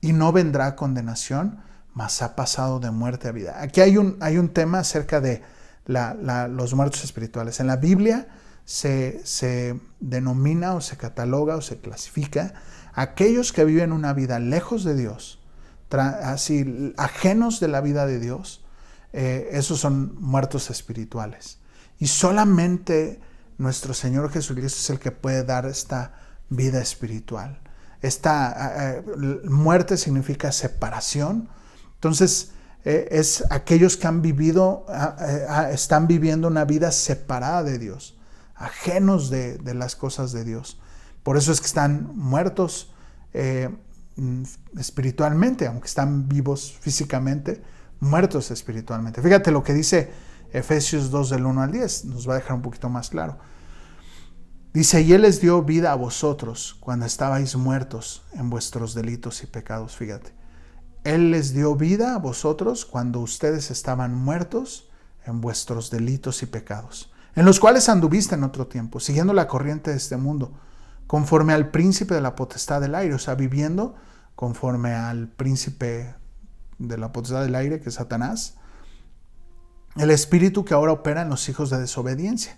y no vendrá condenación, mas ha pasado de muerte a vida. Aquí hay un tema acerca de los muertos espirituales. En la Biblia se denomina o se cataloga o se clasifica a aquellos que viven una vida lejos de Dios, así ajenos de la vida de Dios. Esos son muertos espirituales. Y solamente nuestro Señor Jesucristo es el que puede dar esta vida espiritual. Esta muerte significa separación. Entonces, es aquellos que han vivido, están viviendo una vida separada de Dios, ajenos de las cosas de Dios. Por eso es que están muertos espiritualmente, aunque están vivos físicamente, muertos espiritualmente. Fíjate lo que dice Efesios 2 del 1 al 10, nos va a dejar un poquito más claro. Dice, y Él les dio vida a vosotros cuando estabais muertos en vuestros delitos y pecados. Fíjate, Él les dio vida a vosotros cuando ustedes estaban muertos en vuestros delitos y pecados, en los cuales anduviste en otro tiempo, siguiendo la corriente de este mundo, conforme al príncipe de la potestad del aire, o sea, viviendo conforme al príncipe de la potestad del aire, que es Satanás, el espíritu que ahora opera en los hijos de desobediencia,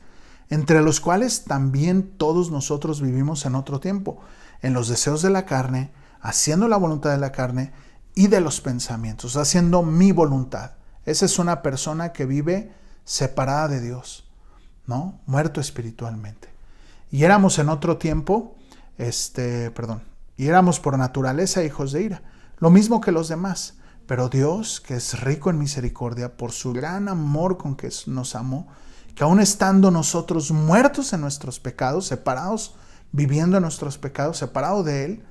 entre los cuales también todos nosotros vivimos en otro tiempo, en los deseos de la carne, haciendo la voluntad de la carne y de los pensamientos, haciendo mi voluntad. Esa es una persona que vive separada de Dios, ¿no? Muerto espiritualmente. Y éramos en otro tiempo, y éramos por naturaleza hijos de ira, lo mismo que los demás. Pero Dios, que es rico en misericordia, por su gran amor con que nos amó, que aun estando nosotros muertos en nuestros pecados, separados, viviendo en nuestros pecados, separados de Él,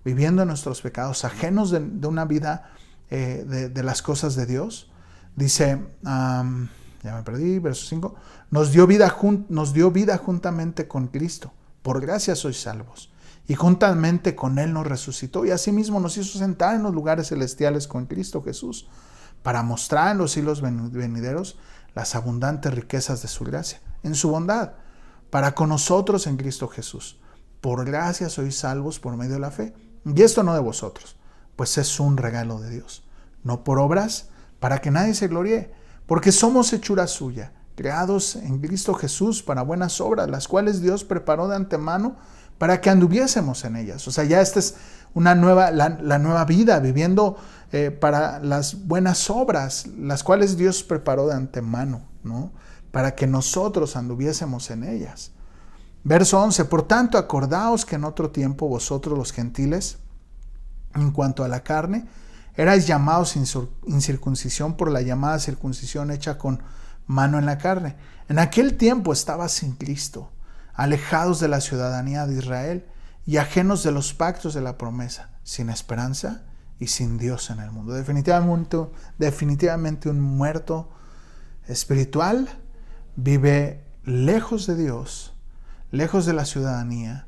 viviendo en nuestros pecados, ajenos de una vida de las cosas de Dios, dice, ya me perdí, verso 5, nos dio vida juntamente con Cristo, por gracia sois salvos, y juntamente con Él nos resucitó, y asimismo nos hizo sentar en los lugares celestiales con Cristo Jesús, para mostrar en los siglos venideros las abundantes riquezas de su gracia, en su bondad, para con nosotros en Cristo Jesús. Por gracia sois salvos por medio de la fe. Y esto no de vosotros, pues es un regalo de Dios, no por obras, para que nadie se gloríe, porque somos hechura suya, creados en Cristo Jesús para buenas obras, las cuales Dios preparó de antemano para que anduviésemos en ellas. O sea, ya esta es una nueva, la nueva vida, viviendo para las buenas obras, las cuales Dios preparó de antemano, ¿no? Para que nosotros anduviésemos en ellas. Verso 11, por tanto, acordaos que en otro tiempo vosotros los gentiles, en cuanto a la carne, erais llamados sin incircuncisión por la llamada circuncisión hecha con mano en la carne. En aquel tiempo estabas sin Cristo, alejados de la ciudadanía de Israel y ajenos de los pactos de la promesa, sin esperanza y sin Dios en el mundo. Definitivamente un muerto espiritual vive lejos de Dios, lejos de la ciudadanía,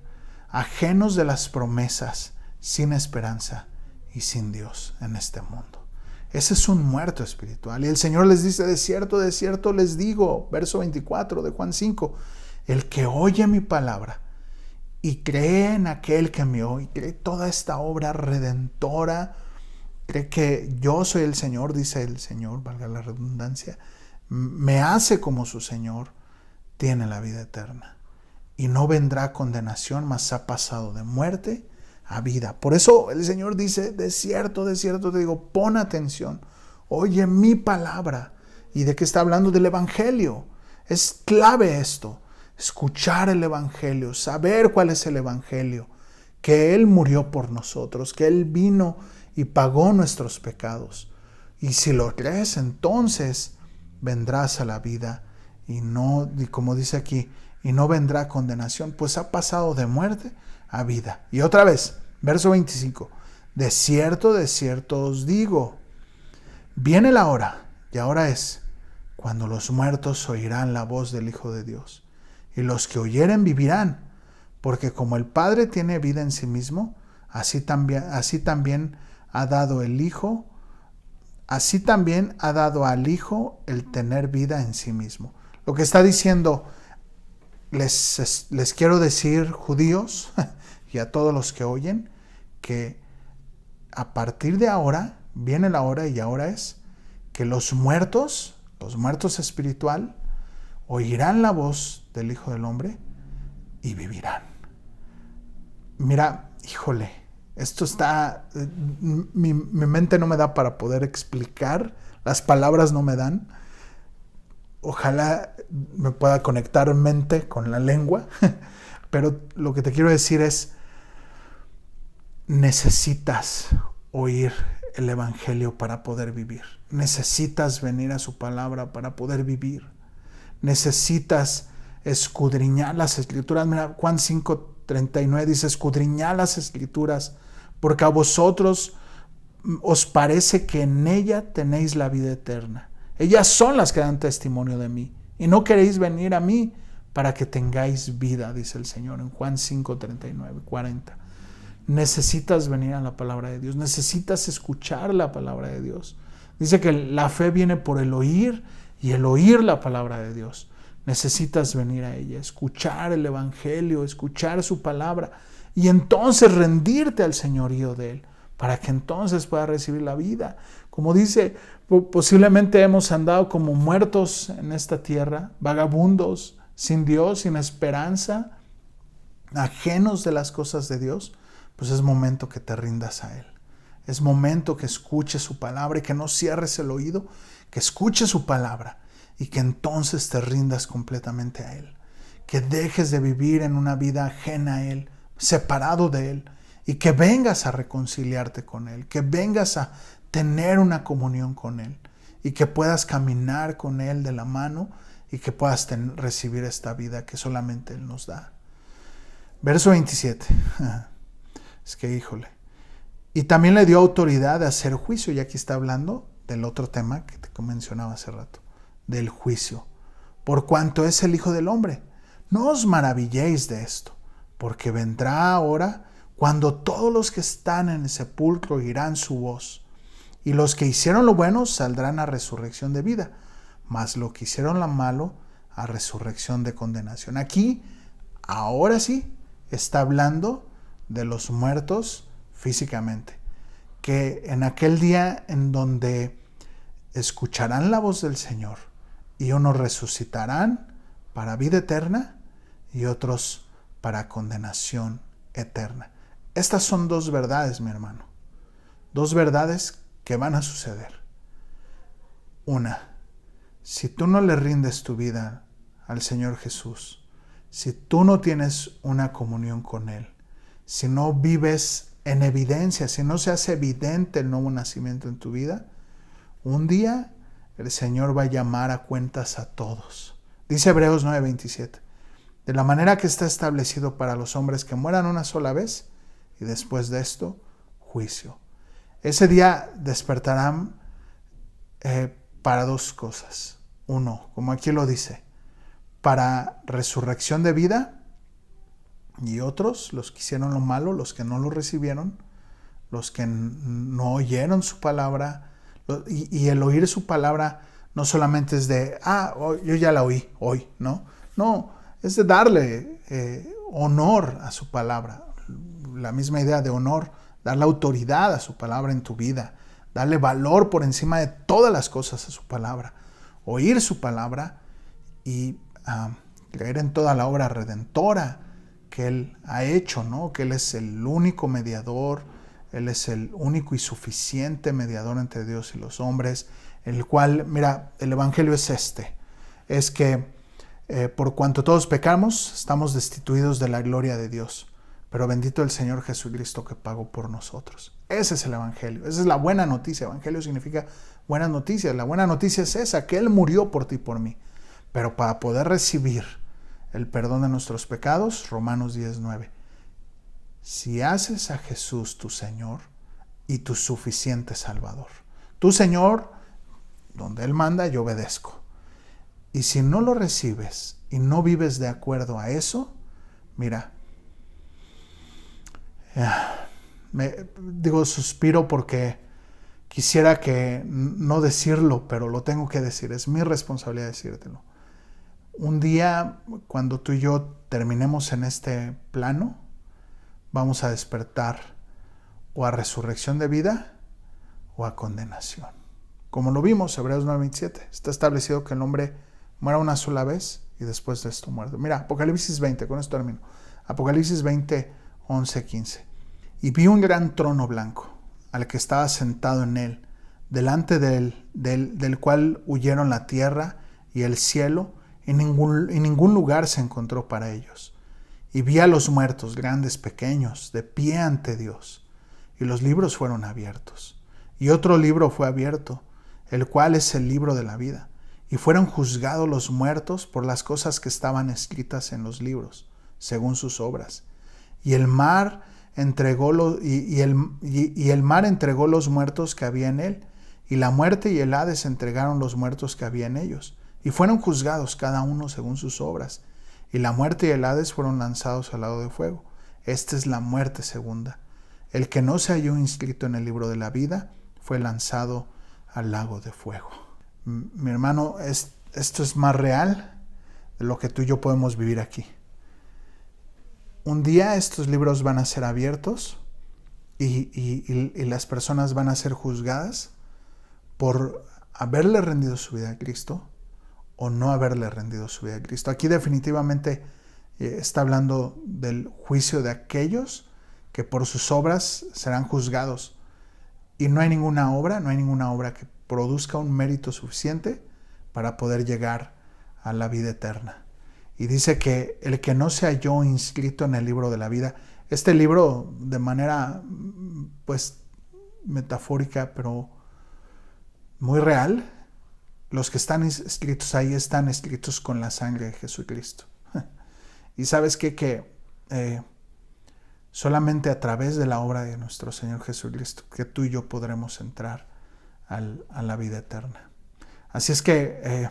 ajenos de las promesas, sin esperanza y sin Dios en este mundo. Ese es un muerto espiritual. Y el Señor les dice, de cierto les digo, verso 24 de Juan 5, el que oye mi palabra y cree en aquel que me oye, cree toda esta obra redentora, cree que yo soy el Señor, dice el Señor, valga la redundancia, me hace como su Señor, tiene la vida eterna y no vendrá condenación, mas ha pasado de muerte a vida. Por eso el Señor dice, de cierto te digo, pon atención, oye mi palabra. ¿Y de qué está hablando? Del Evangelio. Es clave esto, escuchar el Evangelio, saber cuál es el Evangelio, que Él murió por nosotros, que Él vino y pagó nuestros pecados. Y si lo crees, entonces vendrás a la vida y no, y como dice aquí, y no vendrá condenación, pues ha pasado de muerte a vida. Y otra vez, verso 25, de cierto os digo, viene la hora, y ahora es, cuando los muertos oirán la voz del Hijo de Dios, y los que oyeren vivirán, porque como el Padre tiene vida en sí mismo, así también ha dado al Hijo el tener vida en sí mismo. Lo que está diciendo, les quiero decir, judíos, y a todos los que oyen, que a partir de ahora, viene la hora y ahora es, que los muertos espiritual, oirán la voz del Hijo del Hombre y vivirán. Mira, híjole, esto está, mi mente no me da para poder explicar, las palabras no me dan. Ojalá me pueda conectar mente con la lengua, pero lo que te quiero decir es, necesitas oír el Evangelio para poder vivir. Necesitas venir a su palabra para poder vivir. Necesitas escudriñar las Escrituras. Mira, Juan 5:39 dice, escudriñad las Escrituras, porque a vosotros os parece que en ella tenéis la vida eterna. Ellas son las que dan testimonio de mí, y no queréis venir a mí para que tengáis vida, dice el Señor en Juan 5:39, 40. Necesitas venir a la palabra de Dios, necesitas escuchar la palabra de Dios. Dice que la fe viene por el oír, y el oír la palabra de Dios. Necesitas venir a ella, escuchar el Evangelio, escuchar su palabra, y entonces rendirte al señorío de Él, para que entonces puedas recibir la vida. Como dice, posiblemente hemos andado como muertos en esta tierra, vagabundos, sin Dios, sin esperanza, ajenos de las cosas de Dios. Pues es momento que te rindas a Él. Es momento que escuches su palabra y que no cierres el oído, que escuches su palabra y que entonces te rindas completamente a Él. Que dejes de vivir en una vida ajena a Él, separado de Él, y que vengas a reconciliarte con Él, que vengas a tener una comunión con Él y que puedas caminar con Él de la mano y que puedas recibir esta vida que solamente Él nos da. Verso 27. Es que híjole. Y también le dio autoridad de hacer juicio, y aquí está hablando del otro tema que te mencionaba hace rato, del juicio, por cuanto es el Hijo del Hombre. No os maravilléis de esto, porque vendrá ahora cuando todos los que están en el sepulcro oirán su voz, y los que hicieron lo bueno saldrán a resurrección de vida, mas los que hicieron lo malo a resurrección de condenación. Aquí, ahora sí, está hablando de los muertos físicamente, que en aquel día en donde escucharán la voz del Señor y unos resucitarán para vida eterna y otros para condenación eterna. Estas son dos verdades, mi hermano. Dos verdades que van a suceder. Una, si tú no le rindes tu vida al Señor Jesús, si tú no tienes una comunión con Él, si no vives en evidencia, si no se hace evidente el nuevo nacimiento en tu vida, un día el Señor va a llamar a cuentas a todos. Dice Hebreos 9:27, de la manera que está establecido para los hombres que mueran una sola vez y después de esto, juicio. Ese día despertarán para dos cosas. Uno, como aquí lo dice, para resurrección de vida, y otros, los que hicieron lo malo, los que no lo recibieron, los que no oyeron su palabra. Y el oír su palabra no solamente es de, yo ya la oí hoy, ¿no? No, es de darle honor a su palabra. La misma idea de honor, darle autoridad a su palabra en tu vida, darle valor por encima de todas las cosas a su palabra. Oír su palabra y creer en toda la obra redentora que Él ha hecho, ¿no? Que Él es el único mediador, Él es el único y suficiente mediador entre Dios y los hombres, el cual, mira, el Evangelio es que por cuanto todos pecamos, estamos destituidos de la gloria de Dios, pero bendito el Señor Jesucristo que pagó por nosotros. Ese es el Evangelio, esa es la buena noticia. Evangelio significa buenas noticias. La buena noticia es esa, que Él murió por ti y por mí, pero para poder recibir el perdón de nuestros pecados, Romanos 10:9. Si haces a Jesús tu Señor y tu suficiente Salvador. Tu Señor, donde Él manda, yo obedezco. Y si no lo recibes y no vives de acuerdo a eso, mira, suspiro porque quisiera que no decirlo, pero lo tengo que decir. Es mi responsabilidad decírtelo. Un día, cuando tú y yo terminemos en este plano, vamos a despertar o a resurrección de vida o a condenación. Como lo vimos, Hebreos 9:27, está establecido que el hombre muera una sola vez y después de esto muerto. Mira, Apocalipsis 20, con esto termino. Apocalipsis 20, 11, 15. Y vi un gran trono blanco, al que estaba sentado en él, delante del cual huyeron la tierra y el cielo, y ningún lugar se encontró para ellos. Y vi a los muertos, grandes, pequeños, de pie ante Dios, y los libros fueron abiertos. Y otro libro fue abierto, el cual es el libro de la vida. Y fueron juzgados los muertos por las cosas que estaban escritas en los libros, según sus obras. Y el mar entregó los muertos que había en él, y la muerte y el Hades entregaron los muertos que había en ellos, y fueron juzgados cada uno según sus obras. Y la muerte y el Hades fueron lanzados al lago de fuego. Esta es la muerte segunda. El que no se halló inscrito en el libro de la vida fue lanzado al lago de fuego. Mi hermano, esto es más real de lo que tú y yo podemos vivir aquí. Un día estos libros van a ser abiertos y las personas van a ser juzgadas por haberle rendido su vida a Cristo o no haberle rendido su vida a Cristo. Aquí definitivamente está hablando del juicio de aquellos que por sus obras serán juzgados. Y no hay ninguna obra que produzca un mérito suficiente para poder llegar a la vida eterna. Y dice que el que no se halló inscrito en el libro de la vida, este libro de manera pues metafórica pero muy real, los que están escritos ahí están escritos con la sangre de Jesucristo. Y sabes qué, que solamente a través de la obra de nuestro Señor Jesucristo que tú y yo podremos entrar a la vida eterna. Así es que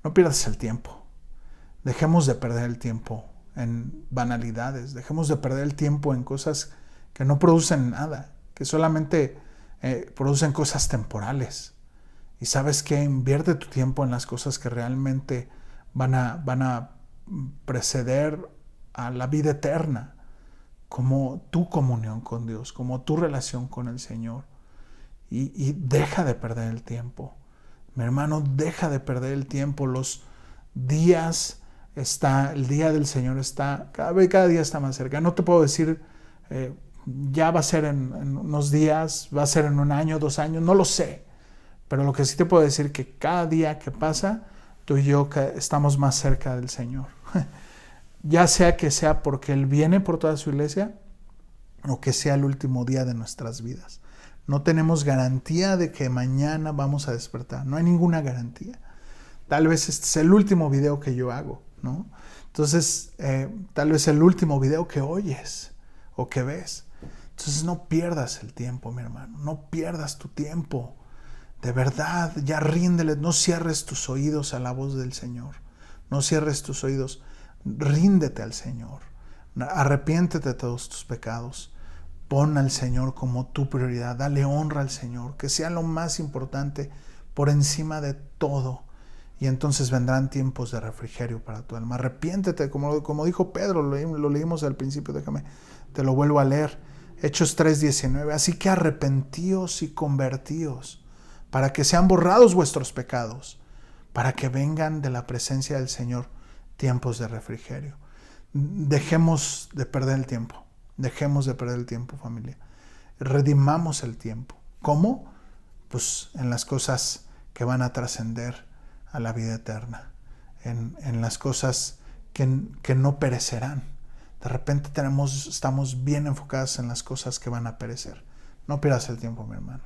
no pierdas el tiempo. Dejemos de perder el tiempo en banalidades. Dejemos de perder el tiempo en cosas que no producen nada, que solamente producen cosas temporales. Y sabes qué, invierte tu tiempo en las cosas que realmente van a preceder a la vida eterna. como tu comunión con Dios, como tu relación con el Señor. Y deja de perder el tiempo. Mi hermano, deja de perder el tiempo. Los días el día del Señor está, cada día está más cerca. No te puedo decir, ya va a ser en unos días, va a ser en un año, 2 años, no lo sé. Pero lo que sí te puedo decir es que cada día que pasa, tú y yo estamos más cerca del Señor. Ya sea que sea porque Él viene por toda su iglesia o que sea el último día de nuestras vidas. No tenemos garantía de que mañana vamos a despertar. No hay ninguna garantía. Tal vez este es el último video que yo hago, ¿no? Entonces, tal vez el último video que oyes o que ves. Entonces, no pierdas el tiempo, mi hermano. No pierdas tu tiempo. De verdad, ya ríndele. No cierres tus oídos a la voz del Señor. No cierres tus oídos. Ríndete al Señor. Arrepiéntete de todos tus pecados. Pon al Señor como tu prioridad, dale honra al Señor, que sea lo más importante por encima de todo. Y entonces vendrán tiempos de refrigerio para tu alma. Arrepiéntete, como dijo Pedro, lo leímos al principio, déjame, te lo vuelvo a leer. Hechos 3:19, así que arrepentíos y convertíos, para que sean borrados vuestros pecados, para que vengan de la presencia del Señor tiempos de refrigerio. Dejemos de perder el tiempo. Dejemos de perder el tiempo, familia. Redimamos el tiempo. ¿Cómo? Pues en las cosas que van a trascender a la vida eterna. En las cosas que no perecerán. De repente estamos bien enfocados en las cosas que van a perecer. No pierdas el tiempo, mi hermano.